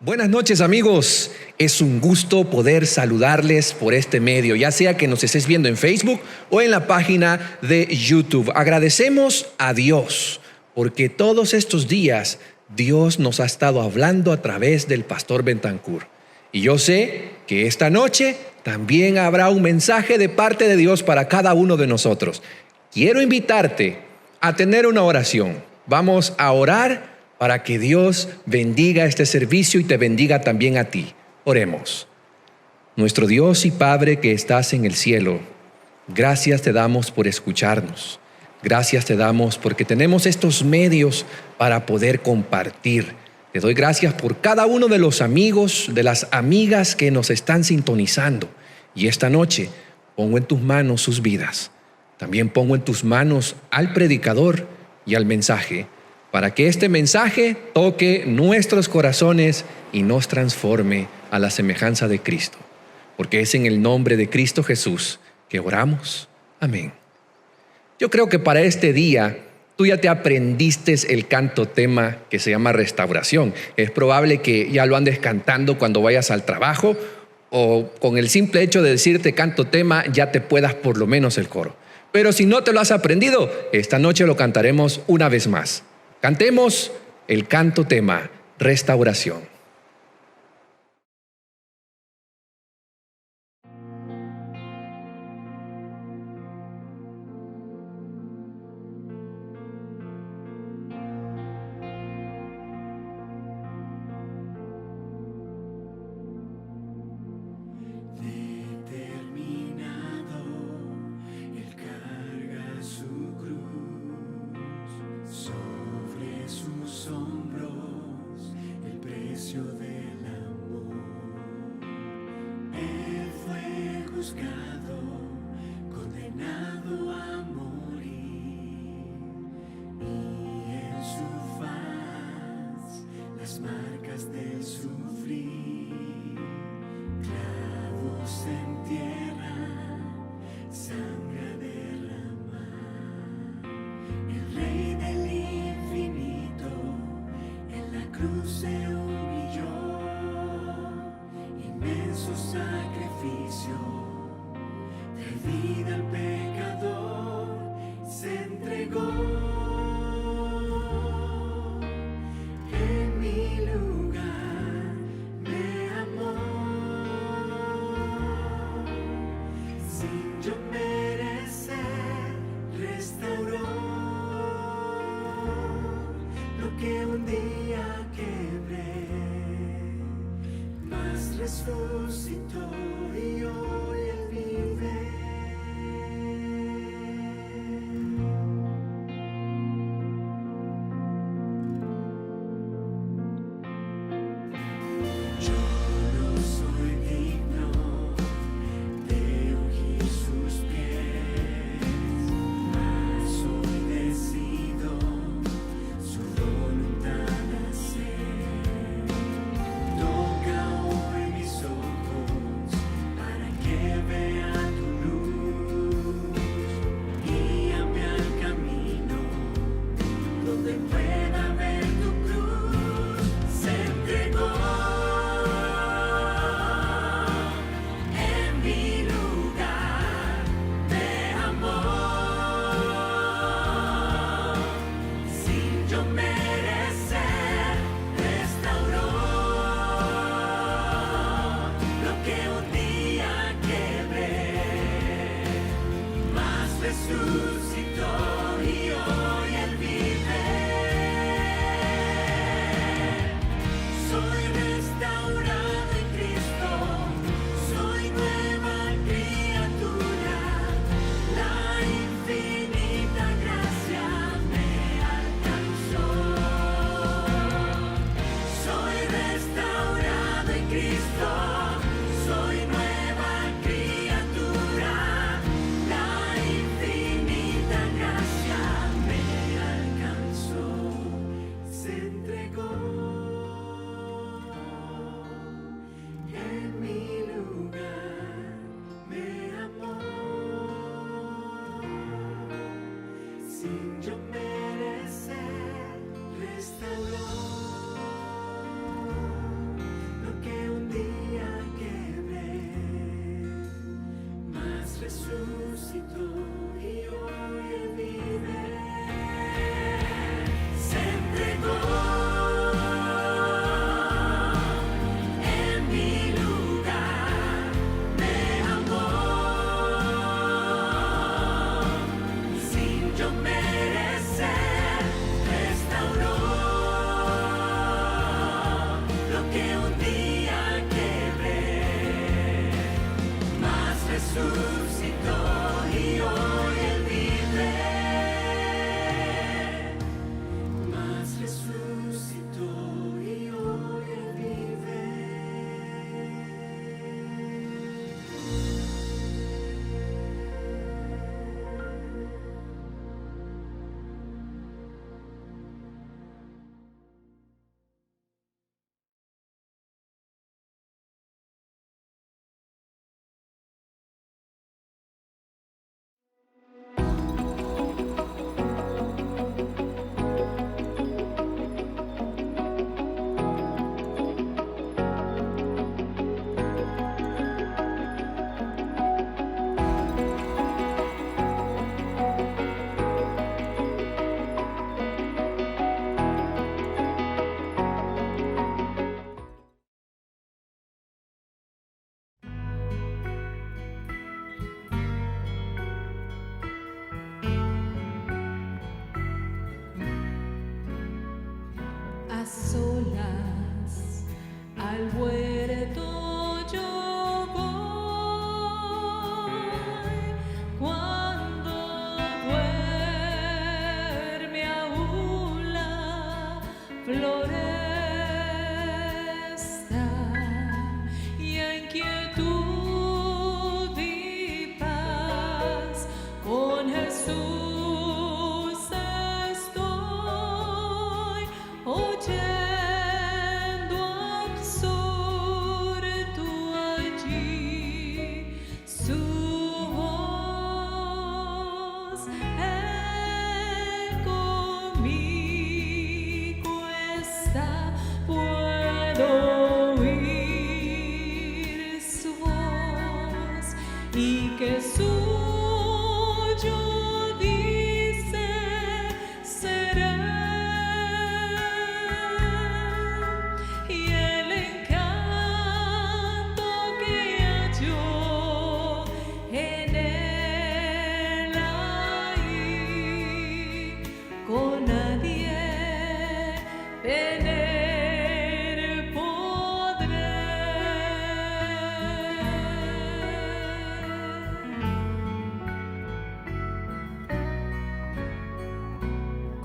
Buenas noches, amigos. Es un gusto poder saludarles por este medio, ya sea que nos estés viendo en Facebook o en la página de YouTube. Agradecemos a Dios porque todos estos días Dios nos ha estado hablando a través del pastor Bentancur. Y yo sé que esta noche también habrá un mensaje de parte de Dios para cada uno de nosotros. Quiero invitarte a tener una oración. Vamos a orar para que Dios bendiga este servicio y te bendiga también a ti. Oremos. Nuestro Dios y Padre que estás en el cielo, gracias te damos por escucharnos. Gracias te damos porque tenemos estos medios para poder compartir. Te doy gracias por cada uno de los amigos, de las amigas que nos están sintonizando. Y esta noche pongo en tus manos sus vidas. También pongo en tus manos al predicador y al mensaje, para que este mensaje toque nuestros corazones y nos transforme a la semejanza de Cristo. Porque es en el nombre de Cristo Jesús que oramos. Amén. Yo creo que para este día tú ya te aprendiste el canto tema que se llama Restauración. Es probable que ya lo andes cantando cuando vayas al trabajo, o con el simple hecho de decirte canto tema ya te puedas por lo menos el coro. Pero si no te lo has aprendido, esta noche lo cantaremos una vez más. Cantemos el canto tema Restauración. solas al huerto yo voy, cuando duerme aún la floresta y en quietud y paz con Jesús. Oyendo absorto allí su voz, Él conmigo está, puedo oír su voz y que suyo dice será.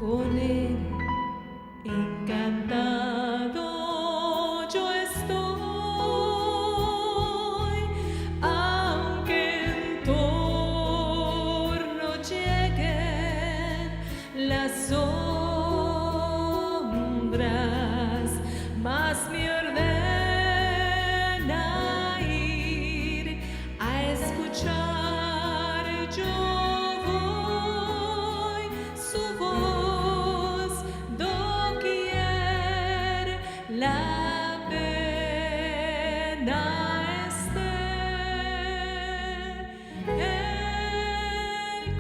Con él encantado yo estoy, aunque en torno lleguen las sombras, más me ordena ir a escuchar yo. La pena esté, Él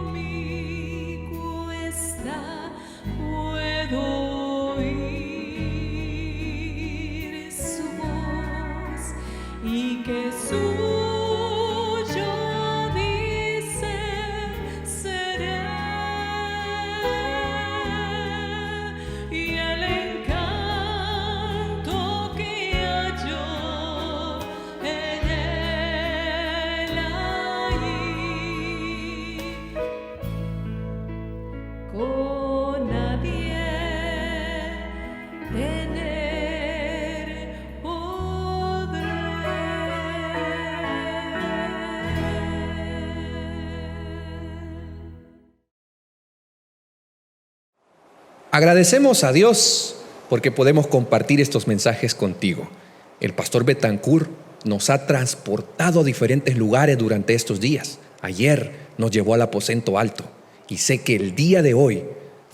conmigo está, puedo oír su voz y que suyo dice seré, y el con nadie tener podré. Agradecemos a Dios porque podemos compartir estos mensajes contigo. El pastor Betancourt nos ha transportado a diferentes lugares durante estos días. Ayer nos llevó al aposento alto. Y sé que el día de hoy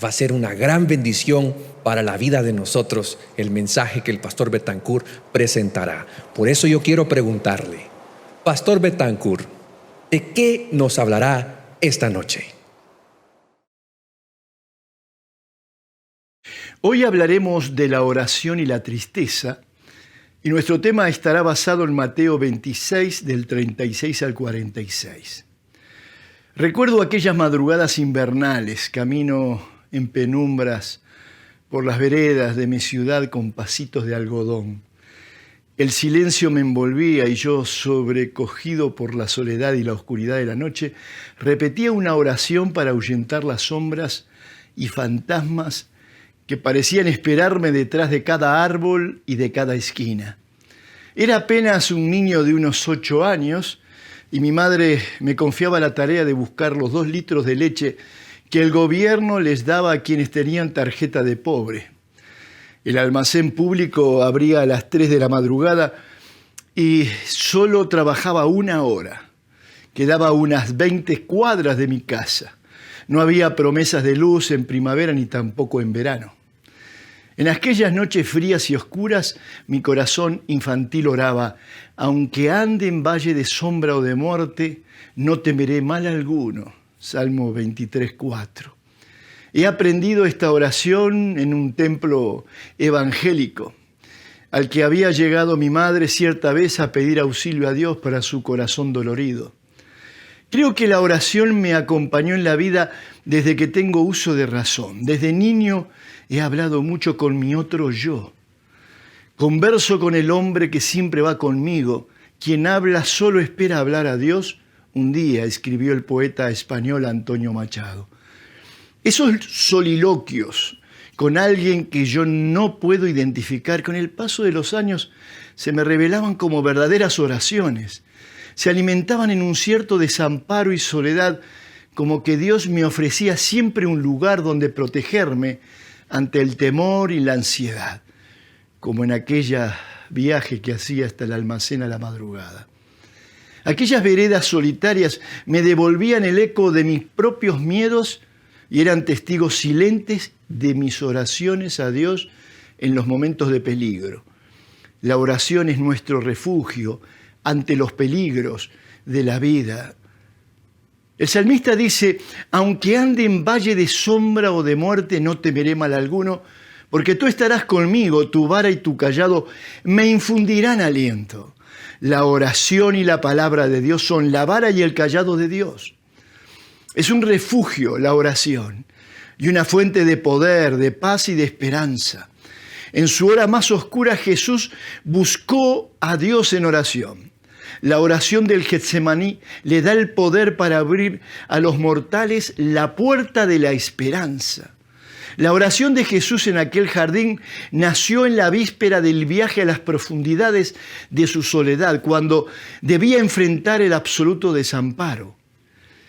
va a ser una gran bendición para la vida de nosotros el mensaje que el pastor Betancourt presentará. Por eso yo quiero preguntarle, Pastor Betancourt, ¿de qué nos hablará esta noche? Hoy hablaremos de la oración y la tristeza, y nuestro tema estará basado en Mateo 26, del 36 al 46. Recuerdo aquellas madrugadas invernales, camino en penumbras por las veredas de mi ciudad con pasitos de algodón. El silencio me envolvía y yo, sobrecogido por la soledad y la oscuridad de la noche, repetía una oración para ahuyentar las sombras y fantasmas que parecían esperarme detrás de cada árbol y de cada esquina. Era apenas un niño de unos 8 años, y mi madre me confiaba la tarea de buscar los 2 litros de leche que el gobierno les daba a quienes tenían tarjeta de pobre. El almacén público abría a las 3 de la madrugada y solo trabajaba 1 hora. Quedaba a unas 20 cuadras de mi casa. No había promesas de luz en primavera ni tampoco en verano. En aquellas noches frías y oscuras, mi corazón infantil oraba: aunque ande en valle de sombra o de muerte, no temeré mal alguno. Salmo 23:4. He aprendido esta oración en un templo evangélico, al que había llegado mi madre cierta vez a pedir auxilio a Dios para su corazón dolorido. Creo que la oración me acompañó en la vida desde que tengo uso de razón. Desde niño he hablado mucho con mi otro yo. Converso con el hombre que siempre va conmigo. Quien habla solo espera hablar a Dios. Un día escribió el poeta español Antonio Machado. Esos soliloquios con alguien que yo no puedo identificar, con el paso de los años se me revelaban como verdaderas oraciones. Se alimentaban en un cierto desamparo y soledad, como que Dios me ofrecía siempre un lugar donde protegerme ante el temor y la ansiedad, como en aquella viaje que hacía hasta el almacén a la madrugada. Aquellas veredas solitarias me devolvían el eco de mis propios miedos y eran testigos silentes de mis oraciones a Dios en los momentos de peligro. La oración es nuestro refugio ante los peligros de la vida. El salmista dice, aunque ande en valle de sombra o de muerte, no temeré mal alguno, porque tú estarás conmigo, tu vara y tu cayado me infundirán aliento. La oración y la palabra de Dios son la vara y el cayado de Dios. Es un refugio la oración y una fuente de poder, de paz y de esperanza. En su hora más oscura Jesús buscó a Dios en oración. La oración del Getsemaní le da el poder para abrir a los mortales la puerta de la esperanza. La oración de Jesús en aquel jardín nació en la víspera del viaje a las profundidades de su soledad, cuando debía enfrentar el absoluto desamparo.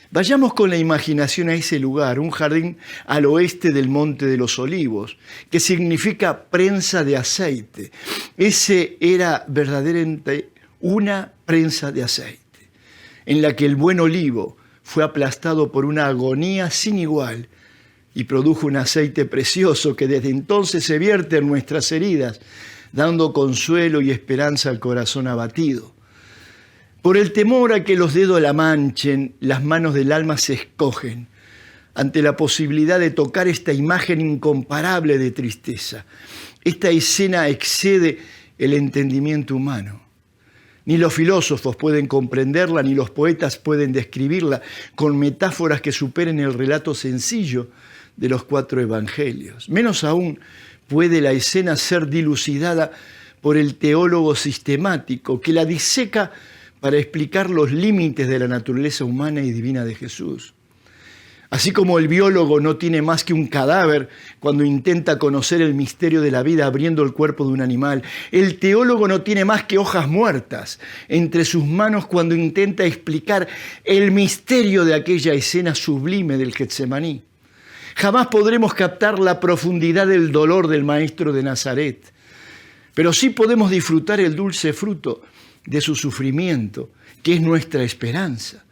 Vayamos con la imaginación a ese lugar, un jardín al oeste del Monte de los Olivos, que significa prensa de aceite. Ese era verdaderamente una prensa de aceite, en la que el buen olivo fue aplastado por una agonía sin igual y produjo un aceite precioso que desde entonces se vierte en nuestras heridas, dando consuelo y esperanza al corazón abatido. Por el temor a que los dedos la manchen, las manos del alma se escogen ante la posibilidad de tocar esta imagen incomparable de tristeza. Esta escena excede el entendimiento humano. Ni los filósofos pueden comprenderla, ni los poetas pueden describirla con metáforas que superen el relato sencillo de los 4 evangelios. Menos aún puede la escena ser dilucidada por el teólogo sistemático que la diseca para explicar los límites de la naturaleza humana y divina de Jesús. Así como el biólogo no tiene más que un cadáver cuando intenta conocer el misterio de la vida abriendo el cuerpo de un animal, el teólogo no tiene más que hojas muertas entre sus manos cuando intenta explicar el misterio de aquella escena sublime del Getsemaní. Jamás podremos captar la profundidad del dolor del Maestro de Nazaret, pero sí podemos disfrutar el dulce fruto de su sufrimiento, que es nuestra esperanza.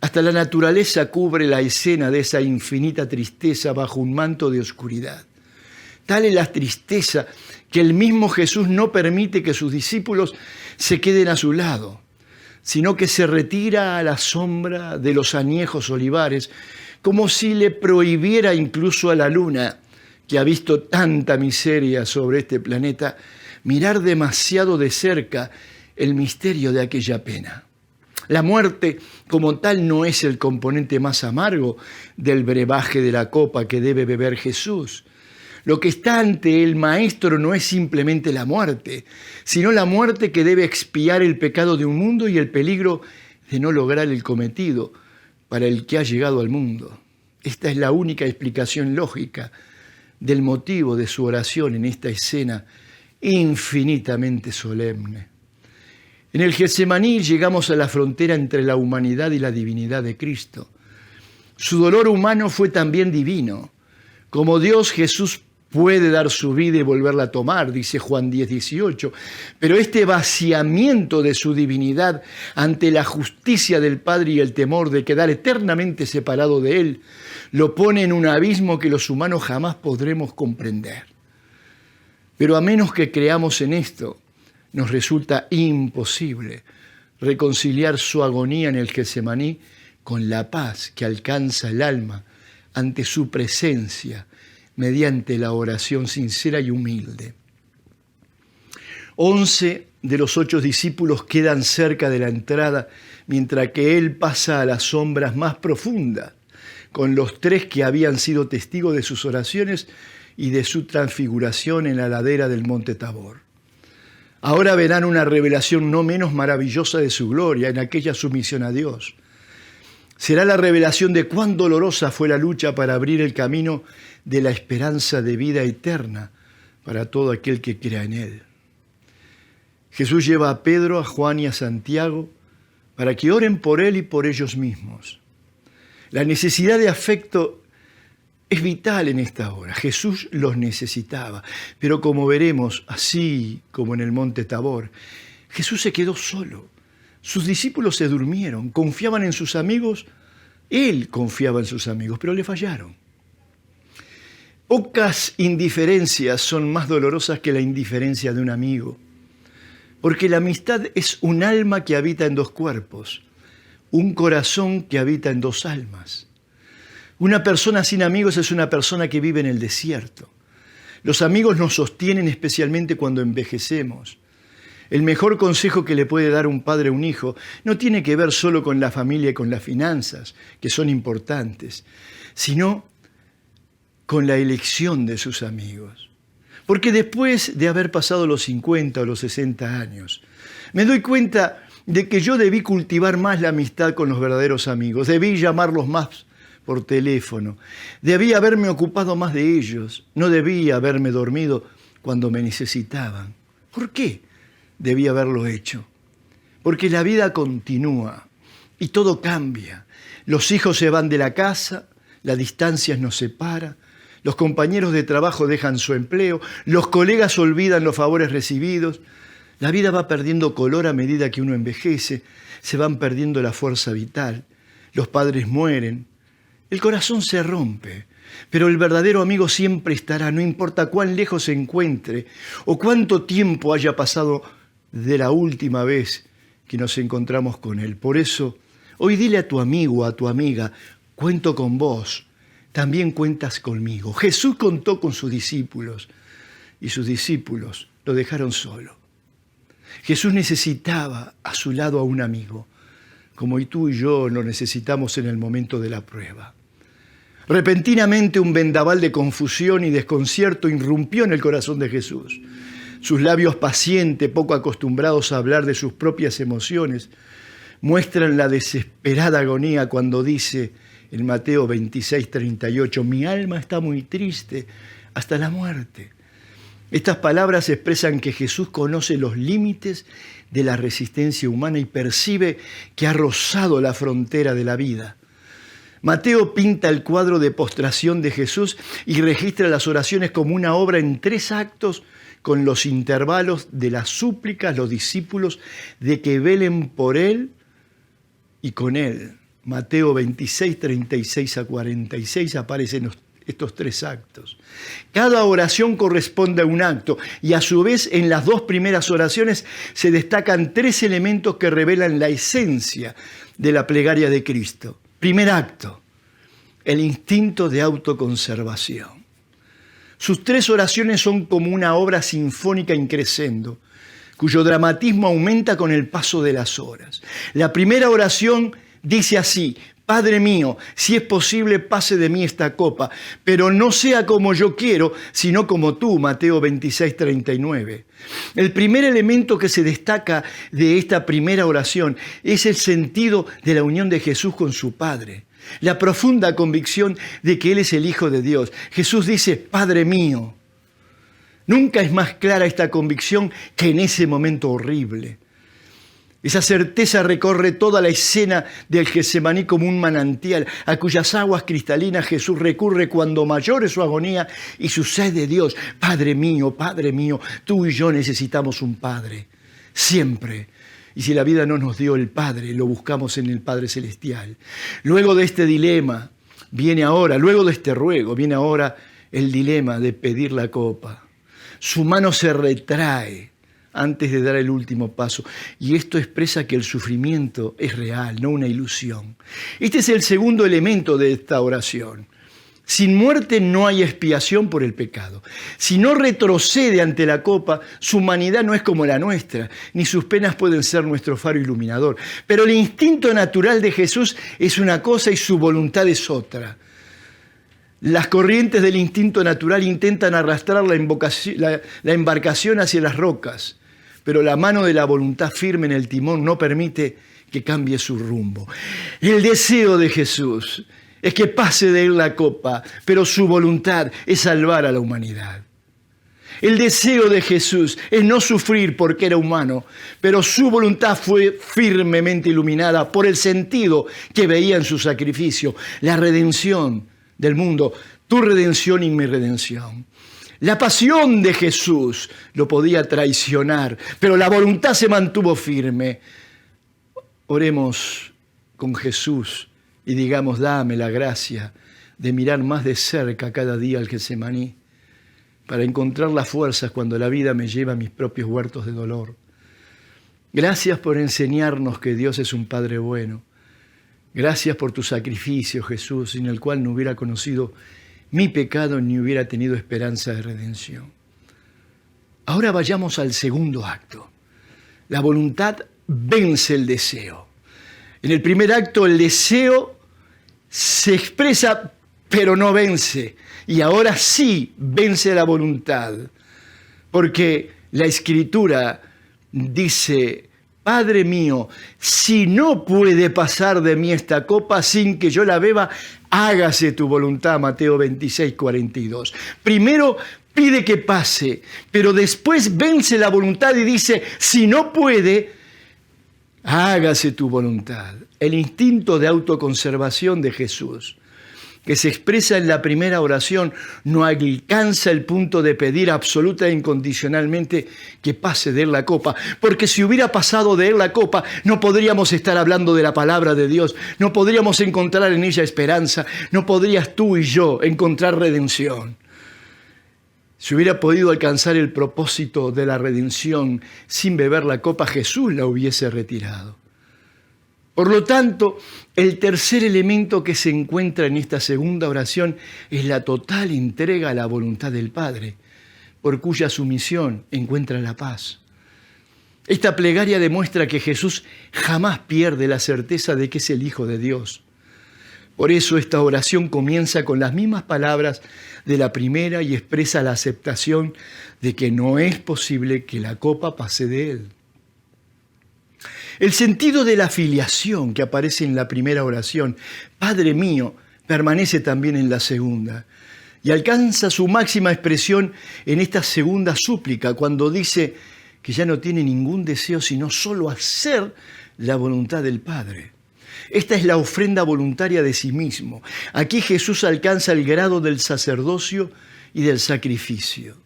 Hasta la naturaleza cubre la escena de esa infinita tristeza bajo un manto de oscuridad. Tal es la tristeza que el mismo Jesús no permite que sus discípulos se queden a su lado, sino que se retira a la sombra de los añejos olivares, como si le prohibiera incluso a la luna, que ha visto tanta miseria sobre este planeta, mirar demasiado de cerca el misterio de aquella pena. La muerte como tal no es el componente más amargo del brebaje de la copa que debe beber Jesús. Lo que está ante el Maestro no es simplemente la muerte, sino la muerte que debe expiar el pecado de un mundo y el peligro de no lograr el cometido para el que ha llegado al mundo. Esta es la única explicación lógica del motivo de su oración en esta escena infinitamente solemne. En el Getsemaní llegamos a la frontera entre la humanidad y la divinidad de Cristo. Su dolor humano fue también divino. Como Dios, Jesús puede dar su vida y volverla a tomar, dice Juan 10:18. Pero este vaciamiento de su divinidad ante la justicia del Padre y el temor de quedar eternamente separado de Él, lo pone en un abismo que los humanos jamás podremos comprender. Pero a menos que creamos en esto, nos resulta imposible reconciliar su agonía en el Getsemaní con la paz que alcanza el alma ante su presencia mediante la oración sincera y humilde. 11 de los 8 discípulos quedan cerca de la entrada, mientras que él pasa a las sombras más profundas, con los 3 que habían sido testigos de sus oraciones y de su transfiguración en la ladera del monte Tabor. Ahora verán una revelación no menos maravillosa de su gloria en aquella sumisión a Dios. Será la revelación de cuán dolorosa fue la lucha para abrir el camino de la esperanza de vida eterna para todo aquel que crea en él. Jesús lleva a Pedro, a Juan y a Santiago para que oren por él y por ellos mismos. La necesidad de afecto es vital en esta hora. Jesús los necesitaba, pero como veremos, así como en el monte Tabor, Jesús se quedó solo. Sus discípulos se durmieron, confiaban en sus amigos, él confiaba en sus amigos, pero le fallaron. Pocas indiferencias son más dolorosas que la indiferencia de un amigo, porque la amistad es un alma que habita en 2 cuerpos, un corazón que habita en 2 almas. Una persona sin amigos es una persona que vive en el desierto. Los amigos nos sostienen especialmente cuando envejecemos. El mejor consejo que le puede dar un padre a un hijo no tiene que ver solo con la familia y con las finanzas, que son importantes, sino con la elección de sus amigos. Porque después de haber pasado los 50 o los 60 años, me doy cuenta de que yo debí cultivar más la amistad con los verdaderos amigos, debí llamarlos más por teléfono, debí haberme ocupado más de ellos, no debí haberme dormido cuando me necesitaban. ¿Por qué debí haberlo hecho? Porque la vida continúa y todo cambia. Los hijos se van de la casa, la distancia nos separa, los compañeros de trabajo dejan su empleo, los colegas olvidan los favores recibidos. La vida va perdiendo color a medida que uno envejece, se van perdiendo la fuerza vital, los padres mueren, el corazón se rompe, pero el verdadero amigo siempre estará, no importa cuán lejos se encuentre o cuánto tiempo haya pasado de la última vez que nos encontramos con él. Por eso, hoy dile a tu amigo, a tu amiga, cuento con vos, también cuentas conmigo. Jesús contó con sus discípulos y sus discípulos lo dejaron solo. Jesús necesitaba a su lado a un amigo, como tú y yo lo necesitamos en el momento de la prueba. Repentinamente un vendaval de confusión y desconcierto irrumpió en el corazón de Jesús. Sus labios pacientes, poco acostumbrados a hablar de sus propias emociones, muestran la desesperada agonía cuando dice en Mateo 26:38, mi alma está muy triste hasta la muerte. Estas palabras expresan que Jesús conoce los límites de la resistencia humana y percibe que ha rozado la frontera de la vida. Mateo pinta el cuadro de postración de Jesús y registra las oraciones como una obra en 3 actos con los intervalos de las súplicas, los discípulos, de que velen por él y con él. Mateo 26:36-46 aparecen estos 3 actos. Cada oración corresponde a un acto y a su vez en las 2 primeras oraciones se destacan 3 elementos que revelan la esencia de la plegaria de Cristo. Primer acto, el instinto de autoconservación. Sus 3 oraciones son como una obra sinfónica in crescendo, cuyo dramatismo aumenta con el paso de las horas. La primera oración dice así: Padre mío, si es posible, pase de mí esta copa, pero no sea como yo quiero, sino como tú, Mateo 26:39. El primer elemento que se destaca de esta primera oración es el sentido de la unión de Jesús con su Padre, la profunda convicción de que Él es el Hijo de Dios. Jesús dice, Padre mío. Nunca es más clara esta convicción que en ese momento horrible. Esa certeza recorre toda la escena del Getsemaní como un manantial, a cuyas aguas cristalinas Jesús recurre cuando mayor es su agonía y su sed de Dios. Padre mío, tú y yo necesitamos un Padre, siempre. Y si la vida no nos dio el Padre, lo buscamos en el Padre Celestial. Luego de este dilema, luego de este ruego, viene ahora el dilema de pedir la copa. Su mano se retrae antes de dar el último paso. Y esto expresa que el sufrimiento es real, no una ilusión. Este es el segundo elemento de esta oración. Sin muerte no hay expiación por el pecado. Si no retrocede ante la copa, su humanidad no es como la nuestra, ni sus penas pueden ser nuestro faro iluminador. Pero el instinto natural de Jesús es una cosa y su voluntad es otra. Las corrientes del instinto natural intentan arrastrar la embarcación hacia las rocas, pero la mano de la voluntad firme en el timón no permite que cambie su rumbo. El deseo de Jesús es que pase de él la copa, pero su voluntad es salvar a la humanidad. El deseo de Jesús es no sufrir porque era humano, pero su voluntad fue firmemente iluminada por el sentido que veía en su sacrificio, la redención del mundo, tu redención y mi redención. La pasión de Jesús lo podía traicionar, pero la voluntad se mantuvo firme. Oremos con Jesús y digamos, dame la gracia de mirar más de cerca cada día al Getsemaní, para encontrar las fuerzas cuando la vida me lleva a mis propios huertos de dolor. Gracias por enseñarnos que Dios es un Padre bueno. Gracias por tu sacrificio, Jesús, sin el cual no hubiera conocido mi pecado ni hubiera tenido esperanza de redención. Ahora vayamos al segundo acto. La voluntad vence el deseo. En el primer acto el deseo se expresa pero no vence. Y ahora sí vence la voluntad. Porque la Escritura dice, Padre mío, si no puede pasar de mí esta copa sin que yo la beba, hágase tu voluntad, Mateo 26, 42. Primero pide que pase, pero después vence la voluntad y dice, si no puede, hágase tu voluntad. El instinto de autoconservación de Jesús, que se expresa en la primera oración, no alcanza el punto de pedir absoluta e incondicionalmente que pase de él la copa, porque si hubiera pasado de él la copa, no podríamos estar hablando de la palabra de Dios, no podríamos encontrar en ella esperanza, no podrías tú y yo encontrar redención. Si hubiera podido alcanzar el propósito de la redención sin beber la copa, Jesús la hubiese retirado. Por lo tanto, el tercer elemento que se encuentra en esta segunda oración es la total entrega a la voluntad del Padre, por cuya sumisión encuentra la paz. Esta plegaria demuestra que Jesús jamás pierde la certeza de que es el Hijo de Dios. Por eso esta oración comienza con las mismas palabras de la primera y expresa la aceptación de que no es posible que la copa pase de él. El sentido de la filiación que aparece en la primera oración, Padre mío, permanece también en la segunda y alcanza su máxima expresión en esta segunda súplica, cuando dice que ya no tiene ningún deseo sino solo hacer la voluntad del Padre. Esta es la ofrenda voluntaria de sí mismo. Aquí Jesús alcanza el grado del sacerdocio y del sacrificio.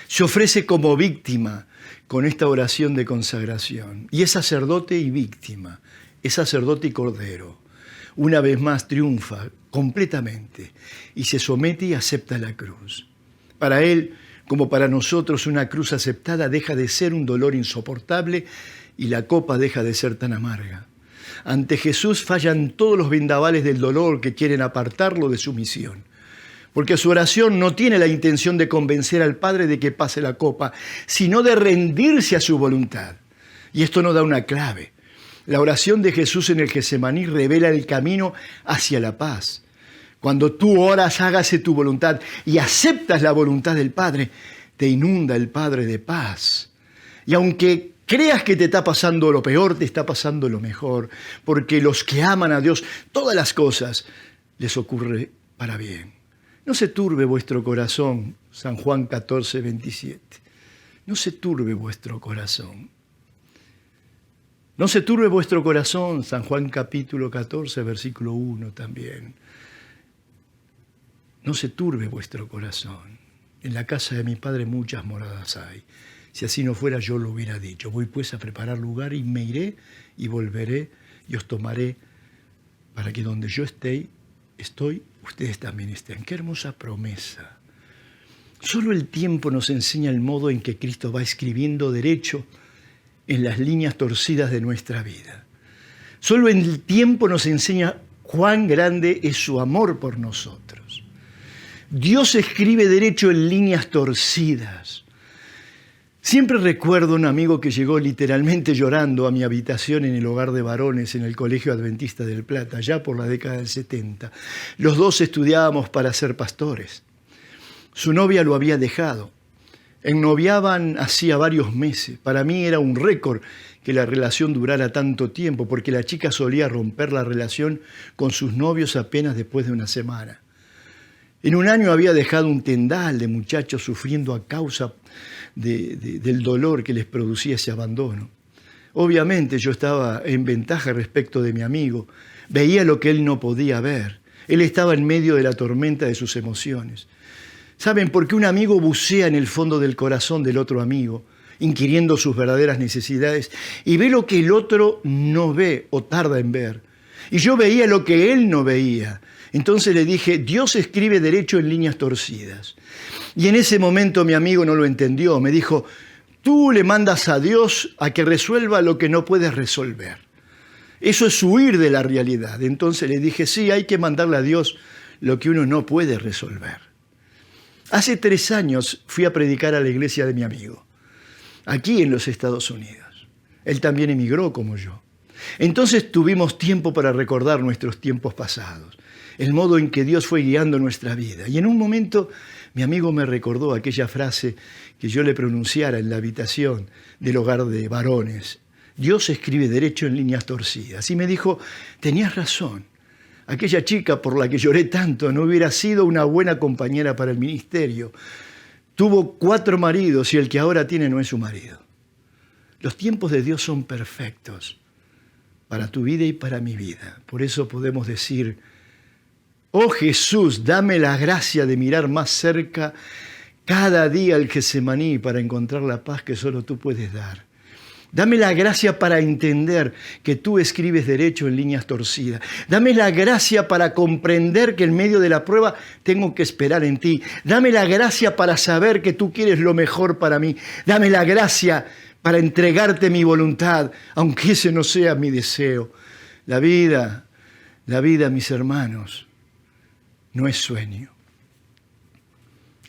Se ofrece como víctima con esta oración de consagración. Y es sacerdote y víctima, es sacerdote y cordero. Una vez más triunfa completamente y se somete y acepta la cruz. Para él, como para nosotros, una cruz aceptada deja de ser un dolor insoportable y la copa deja de ser tan amarga. Ante Jesús fallan todos los vendavales del dolor que quieren apartarlo de su misión. Porque su oración no tiene la intención de convencer al Padre de que pase la copa, sino de rendirse a su voluntad. Y esto nos da una clave. La oración de Jesús en el Getsemaní revela el camino hacia la paz. Cuando tú oras, hágase tu voluntad y aceptas la voluntad del Padre, te inunda el Padre de paz. Y aunque creas que te está pasando lo peor, te está pasando lo mejor, porque los que aman a Dios, todas las cosas les ocurre para bien. No se turbe vuestro corazón, San Juan 14, 27. No se turbe vuestro corazón. No se turbe vuestro corazón, San Juan capítulo 14, versículo 1 también. No se turbe vuestro corazón. En la casa de mi Padre muchas moradas hay. Si así no fuera, yo lo hubiera dicho. Voy pues a preparar lugar y me iré y volveré y os tomaré para que donde yo estoy, ustedes también estén. Qué hermosa promesa. Solo el tiempo nos enseña el modo en que Cristo va escribiendo derecho en las líneas torcidas de nuestra vida. Solo el tiempo nos enseña cuán grande es su amor por nosotros. Dios escribe derecho en líneas torcidas. Siempre recuerdo un amigo que llegó literalmente llorando a mi habitación en el hogar de varones en el Colegio Adventista del Plata, ya por la década del 70. Los dos estudiábamos para ser pastores. Su novia lo había dejado. Ennoviaban hacía varios meses. Para mí era un récord que la relación durara tanto tiempo, porque la chica solía romper la relación con sus novios apenas después de una semana. En un año había dejado un tendal de muchachos sufriendo a causa del dolor que les producía ese abandono. Obviamente yo estaba en ventaja respecto de mi amigo. Veía lo que él no podía ver. Él estaba en medio de la tormenta de sus emociones. ¿Saben? Porque un amigo bucea en el fondo del corazón del otro amigo, inquiriendo sus verdaderas necesidades, y ve lo que el otro no ve o tarda en ver. Y yo veía lo que él no veía. Entonces le dije, Dios escribe derecho en líneas torcidas. Y en ese momento mi amigo no lo entendió. Me dijo, tú le mandas a Dios a que resuelva lo que no puedes resolver. Eso es huir de la realidad. Entonces le dije, sí, hay que mandarle a Dios lo que uno no puede resolver. Hace 3 años fui a predicar a la iglesia de mi amigo, aquí en los Estados Unidos. Él también emigró como yo. Entonces tuvimos tiempo para recordar nuestros tiempos pasados, el modo en que Dios fue guiando nuestra vida. Y en un momento mi amigo me recordó aquella frase que yo le pronunciara en la habitación del hogar de varones. Dios escribe derecho en líneas torcidas. Y me dijo, tenías razón. Aquella chica por la que lloré tanto no hubiera sido una buena compañera para el ministerio. Tuvo 4 maridos y el que ahora tiene no es su marido. Los tiempos de Dios son perfectos para tu vida y para mi vida. Por eso podemos decir, oh Jesús, dame la gracia de mirar más cerca cada día al Getsemaní para encontrar la paz que solo tú puedes dar. Dame la gracia para entender que tú escribes derecho en líneas torcidas. Dame la gracia para comprender que en medio de la prueba tengo que esperar en ti. Dame la gracia para saber que tú quieres lo mejor para mí. Dame la gracia para entregarte mi voluntad, aunque ese no sea mi deseo. La vida, mis hermanos, no es sueño.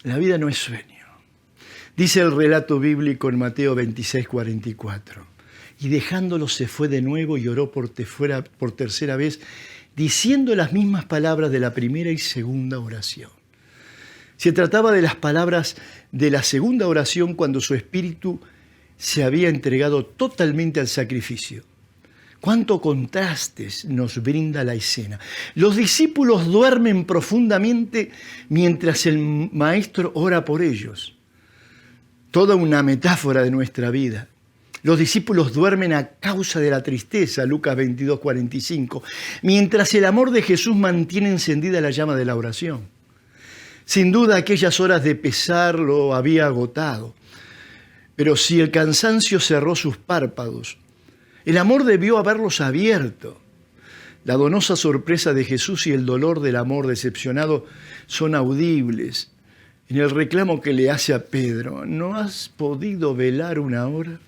La vida no es sueño. Dice el relato bíblico en Mateo 26, 44. Y dejándolo se fue de nuevo y oró por tercera vez, diciendo las mismas palabras de la primera y segunda oración. Se trataba de las palabras de la segunda oración cuando su espíritu se había entregado totalmente al sacrificio. Cuánto contrastes nos brinda la escena. Los discípulos duermen profundamente mientras el maestro ora por ellos. Toda una metáfora de nuestra vida. Los discípulos duermen a causa de la tristeza, Lucas 22, 45, mientras el amor de Jesús mantiene encendida la llama de la oración. Sin duda aquellas horas de pesar lo había agotado, pero si el cansancio cerró sus párpados, el amor debió haberlos abierto. La donosa sorpresa de Jesús y el dolor del amor decepcionado son audibles en el reclamo que le hace a Pedro. ¿No has podido velar una hora?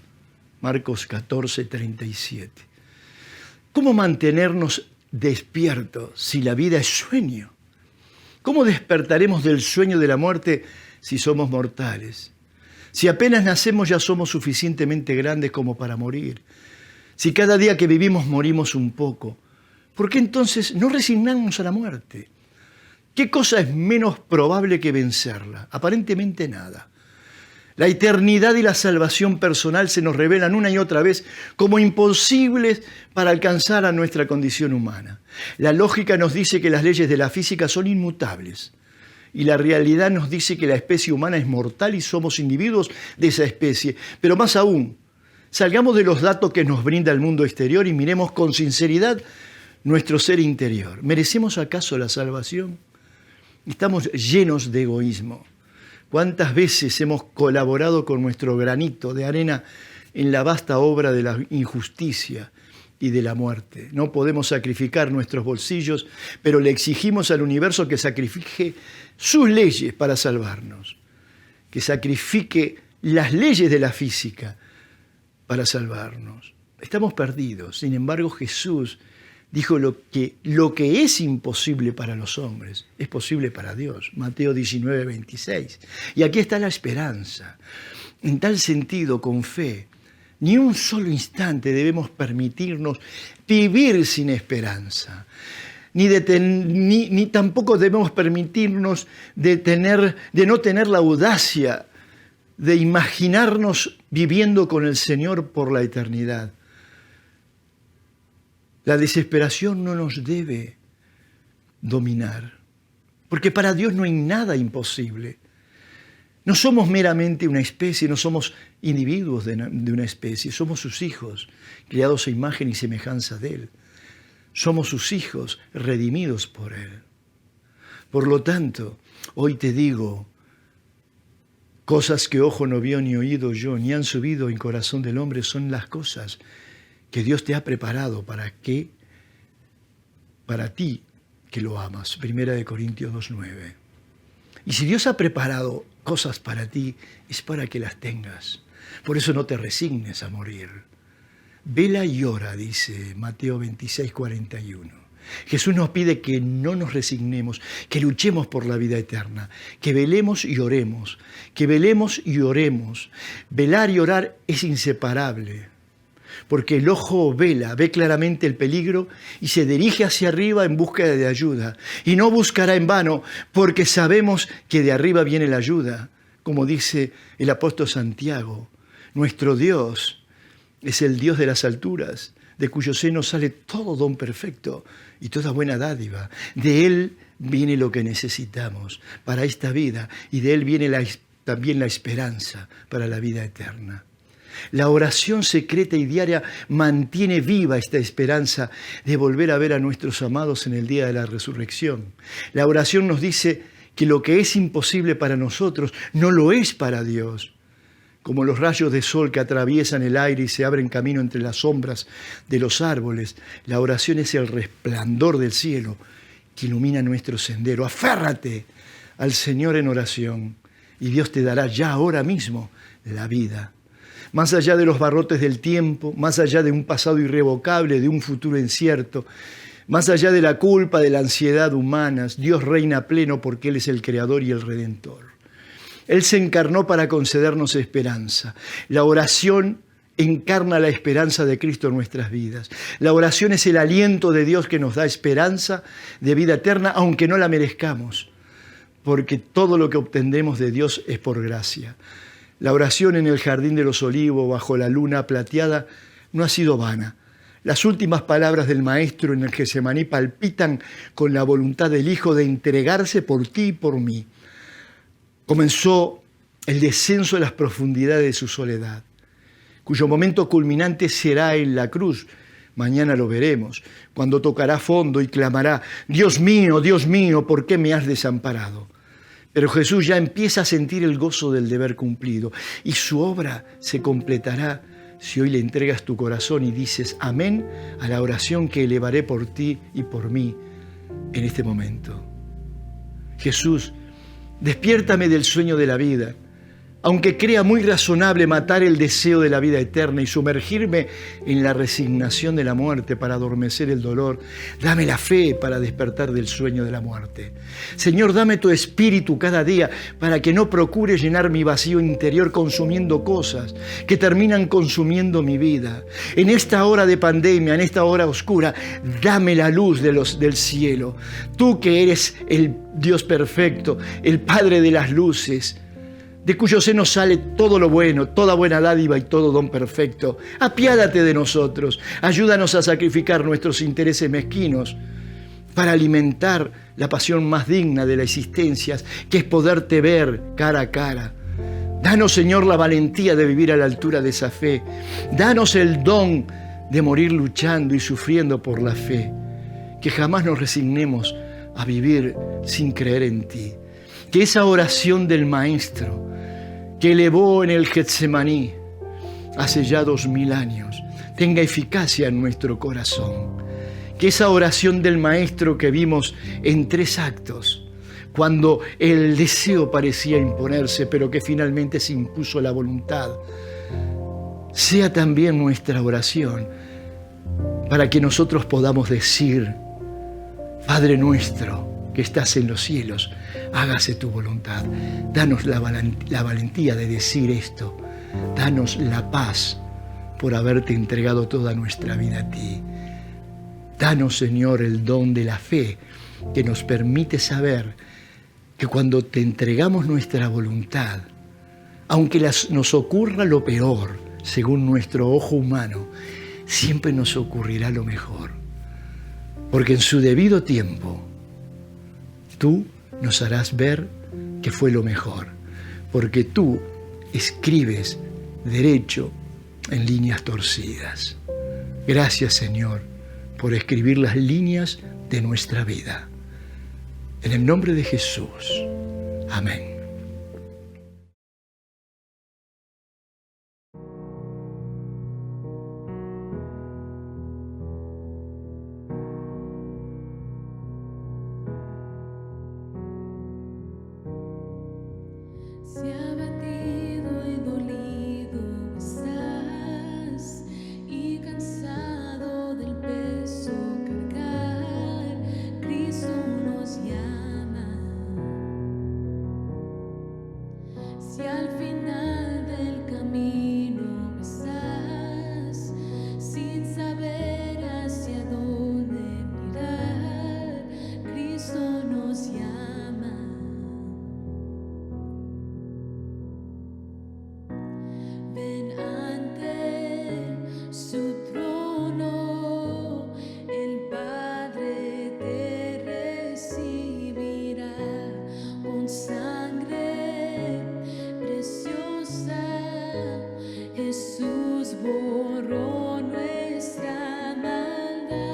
Marcos 14, 37. ¿Cómo mantenernos despiertos si la vida es sueño? ¿Cómo despertaremos del sueño de la muerte si somos mortales? Si apenas nacemos ya somos suficientemente grandes como para morir. Si cada día que vivimos morimos un poco, ¿por qué entonces no resignarnos a la muerte? ¿Qué cosa es menos probable que vencerla? Aparentemente nada. La eternidad y la salvación personal se nos revelan una y otra vez como imposibles para alcanzar a nuestra condición humana. La lógica nos dice que las leyes de la física son inmutables y la realidad nos dice que la especie humana es mortal y somos individuos de esa especie. Pero más aún, salgamos de los datos que nos brinda el mundo exterior y miremos con sinceridad nuestro ser interior. ¿Merecemos acaso la salvación? Estamos llenos de egoísmo. ¿Cuántas veces hemos colaborado con nuestro granito de arena en la vasta obra de la injusticia y de la muerte? No podemos sacrificar nuestros bolsillos, pero le exigimos al universo que sacrifique sus leyes para salvarnos, que sacrifique las leyes de la física para salvarnos. Estamos perdidos. Sin embargo, Jesús dijo lo que es imposible para los hombres es posible para Dios. Mateo 19, 26. Y aquí está la esperanza. En tal sentido, con fe, ni un solo instante debemos permitirnos vivir sin esperanza. Ni tampoco debemos permitirnos de no tener la audacia de imaginarnos viviendo con el Señor por la eternidad. La desesperación no nos debe dominar, porque para Dios no hay nada imposible. No somos meramente una especie, no somos individuos de una especie, somos sus hijos, creados a imagen y semejanza de Él. Somos sus hijos, redimidos por Él. Por lo tanto, hoy te digo, cosas que ojo no vio ni oído yo, ni han subido en corazón del hombre, son las cosas que Dios te ha preparado para ti que lo amas. 1 Corintios 2:9. Y si Dios ha preparado cosas para ti, es para que las tengas. Por eso no te resignes a morir. Vela y ora, dice Mateo 26:41. Jesús nos pide que no nos resignemos, que luchemos por la vida eterna, que velemos y oremos, que velemos y oremos. Velar y orar es inseparable, porque el ojo vela, ve claramente el peligro y se dirige hacia arriba en búsqueda de ayuda. Y no buscará en vano, porque sabemos que de arriba viene la ayuda. Como dice el apóstol Santiago, nuestro Dios es el Dios de las alturas, de cuyo seno sale todo don perfecto y toda buena dádiva. De Él viene lo que necesitamos para esta vida y de Él viene también la esperanza para la vida eterna. La oración secreta y diaria mantiene viva esta esperanza de volver a ver a nuestros amados en el día de la resurrección. La oración nos dice que lo que es imposible para nosotros no lo es para Dios. Como los rayos de sol que atraviesan el aire y se abren camino entre las sombras de los árboles, la oración es el resplandor del cielo que ilumina nuestro sendero. Aférrate al Señor en oración y Dios te dará ya ahora mismo la vida. Más allá de los barrotes del tiempo, más allá de un pasado irrevocable, de un futuro incierto, más allá de la culpa, de la ansiedad humanas, Dios reina pleno porque Él es el Creador y el Redentor. Él se encarnó para concedernos esperanza. La oración encarna la esperanza de Cristo en nuestras vidas. La oración es el aliento de Dios que nos da esperanza de vida eterna, aunque no la merezcamos, porque todo lo que obtendremos de Dios es por gracia. La oración en el jardín de los olivos, bajo la luna plateada, no ha sido vana. Las últimas palabras del Maestro en el Getsemaní palpitan con la voluntad del Hijo de entregarse por ti y por mí. Comenzó el descenso de las profundidades de su soledad, cuyo momento culminante será en la cruz. Mañana lo veremos, cuando tocará fondo y clamará, Dios mío, ¿por qué me has desamparado? Pero Jesús ya empieza a sentir el gozo del deber cumplido y su obra se completará si hoy le entregas tu corazón y dices amén a la oración que elevaré por ti y por mí en este momento. Jesús, despiértame del sueño de la vida, aunque crea muy razonable matar el deseo de la vida eterna y sumergirme en la resignación de la muerte para adormecer el dolor. Dame la fe para despertar del sueño de la muerte. Señor, dame tu espíritu cada día para que no procure llenar mi vacío interior consumiendo cosas que terminan consumiendo mi vida. En esta hora de pandemia, en esta hora oscura, dame la luz del cielo. Tú que eres el Dios perfecto, el Padre de las luces, de cuyo seno sale todo lo bueno, toda buena dádiva y todo don perfecto. Apiádate de nosotros, ayúdanos a sacrificar nuestros intereses mezquinos para alimentar la pasión más digna de la existencia, que es poderte ver cara a cara. Danos, Señor, la valentía de vivir a la altura de esa fe. Danos el don de morir luchando y sufriendo por la fe. Que jamás nos resignemos a vivir sin creer en ti. Que esa oración del Maestro que elevó en el Getsemaní hace ya 2000 años tenga eficacia en nuestro corazón. Que esa oración del Maestro que vimos en 3 actos, cuando el deseo parecía imponerse, pero que finalmente se impuso la voluntad, sea también nuestra oración. para que nosotros podamos decir: Padre nuestro que estás en los cielos, hágase tu voluntad. Danos la valentía de decir esto. Danos la paz por haberte entregado toda nuestra vida a ti. Danos, Señor, el don de la fe que nos permite saber que cuando te entregamos nuestra voluntad, aunque nos ocurra lo peor, según nuestro ojo humano, siempre nos ocurrirá lo mejor. Porque en su debido tiempo, tú nos harás ver que fue lo mejor. Porque tú escribes derecho en líneas torcidas. Gracias, Señor, por escribir las líneas de nuestra vida. En el nombre de Jesús. Amén. Si abatido y dolido estás y cansado del peso cargar, Cristo nos llama. Si al final del camino estás sin saber hacia dónde mirar, Cristo nos llama. Ven ante su trono, el Padre te recibirá con sangre preciosa. Jesús borró nuestra maldad.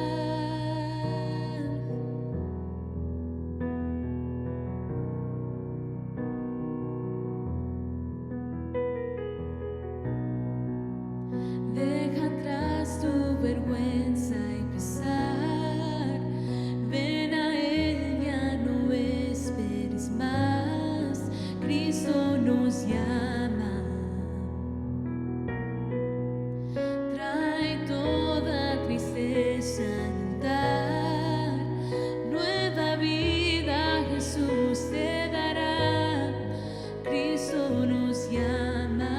Deja atrás tu vergüenza y pesar. Ven a Él, ya no esperes más. Cristo nos llama. Trae toda tristeza al altar. Nueva vida Jesús te dará. Cristo nos llama.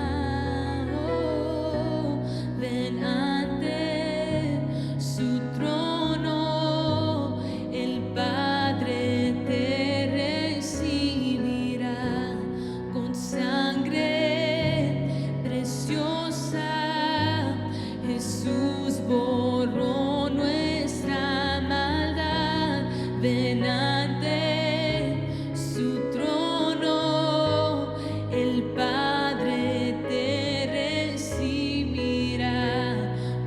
Ven ante su trono, el Padre te recibirá con sangre preciosa. Jesús borró nuestra maldad. Ven ante su trono, el Padre te recibirá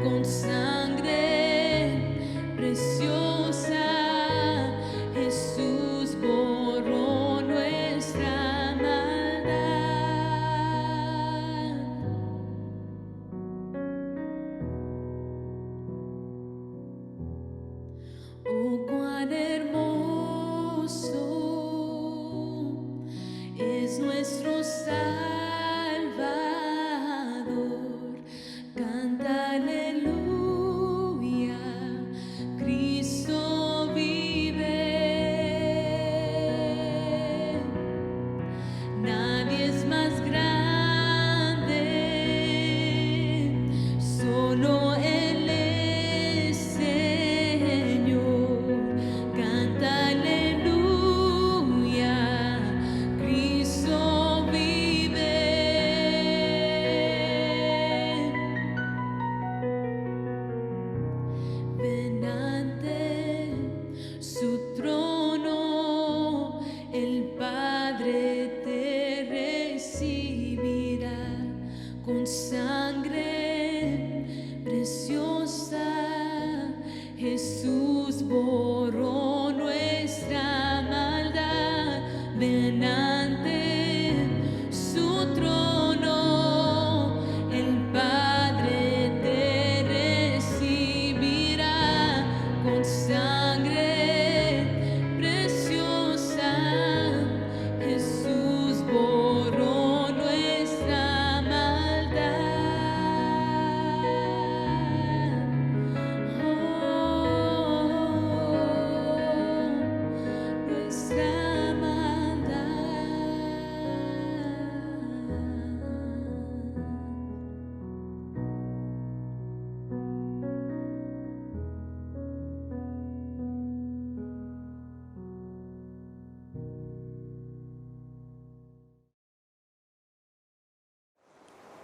con sangre preciosa. Jesús borró nuestra maldad. Oh, cuán hermoso es nuestro Salvador. Canta aleluya, Cristo vive. Nadie es más grande, solo Él es Señor. Canta aleluya, Cristo vive.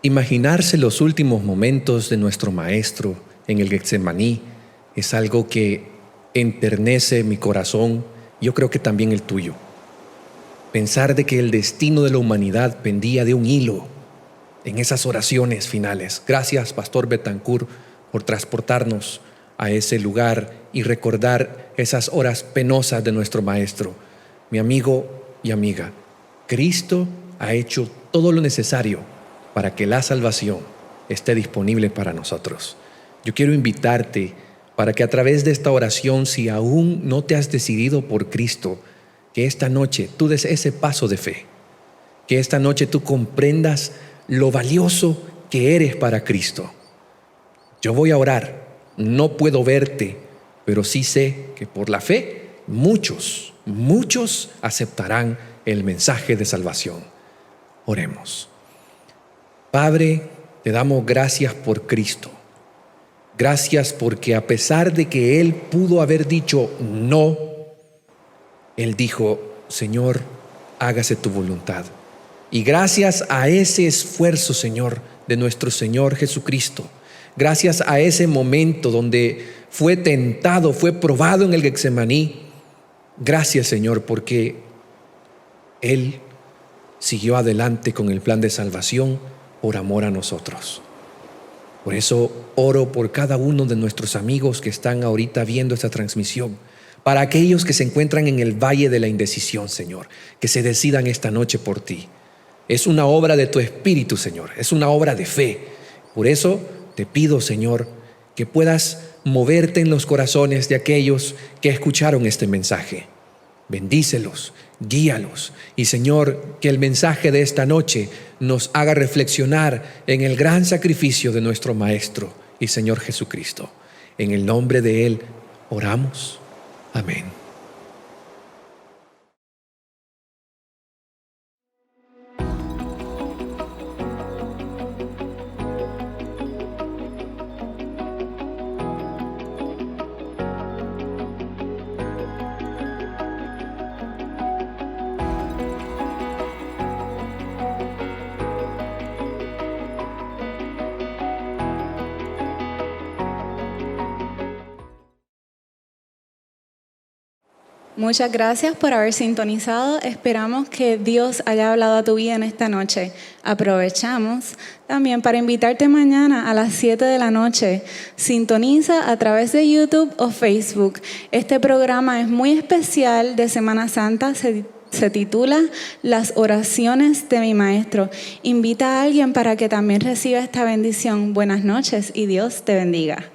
Imaginarse los últimos momentos de nuestro Maestro en el Getsemaní es algo que enternece mi corazón, yo creo que también el tuyo. Pensar de que el destino de la humanidad pendía de un hilo en esas oraciones finales. Gracias, Pastor Betancourt, por transportarnos a ese lugar y recordar esas horas penosas de nuestro Maestro. Mi amigo y amiga, Cristo ha hecho todo lo necesario para que la salvación esté disponible para nosotros. Yo quiero invitarte para que a través de esta oración, si aún no te has decidido por Cristo, que esta noche tú des ese paso de fe, que esta noche tú comprendas lo valioso que eres para Cristo. Yo voy a orar, no puedo verte, pero sí sé que por la fe muchos aceptarán el mensaje de salvación. Oremos. Padre, te damos gracias por Cristo. Gracias porque a pesar de que Él pudo haber dicho no, Él dijo, Señor, hágase tu voluntad. Y gracias a ese esfuerzo, Señor, de nuestro Señor Jesucristo, gracias a ese momento donde fue tentado, fue probado en el Getsemaní, gracias, Señor, porque Él siguió adelante con el plan de salvación por amor a nosotros. Por eso oro por cada uno de nuestros amigos que están ahorita viendo esta transmisión, para aquellos que se encuentran en el valle de la indecisión, Señor, que se decidan esta noche por ti. Es una obra de tu Espíritu, Señor, es una obra de fe. Por eso te pido, Señor, que puedas moverte en los corazones de aquellos que escucharon este mensaje. Bendícelos, guíalos y, Señor, que el mensaje de esta noche nos haga reflexionar en el gran sacrificio de nuestro Maestro y Señor Jesucristo. En el nombre de Él oramos. Amén. Muchas gracias por haber sintonizado. Esperamos que Dios haya hablado a tu vida en esta noche. Aprovechamos también para invitarte mañana a las 7 de la noche. Sintoniza a través de YouTube o Facebook. Este programa es muy especial de Semana Santa. Se titula Las oraciones de mi Maestro. Invita a alguien para que también reciba esta bendición. Buenas noches y Dios te bendiga.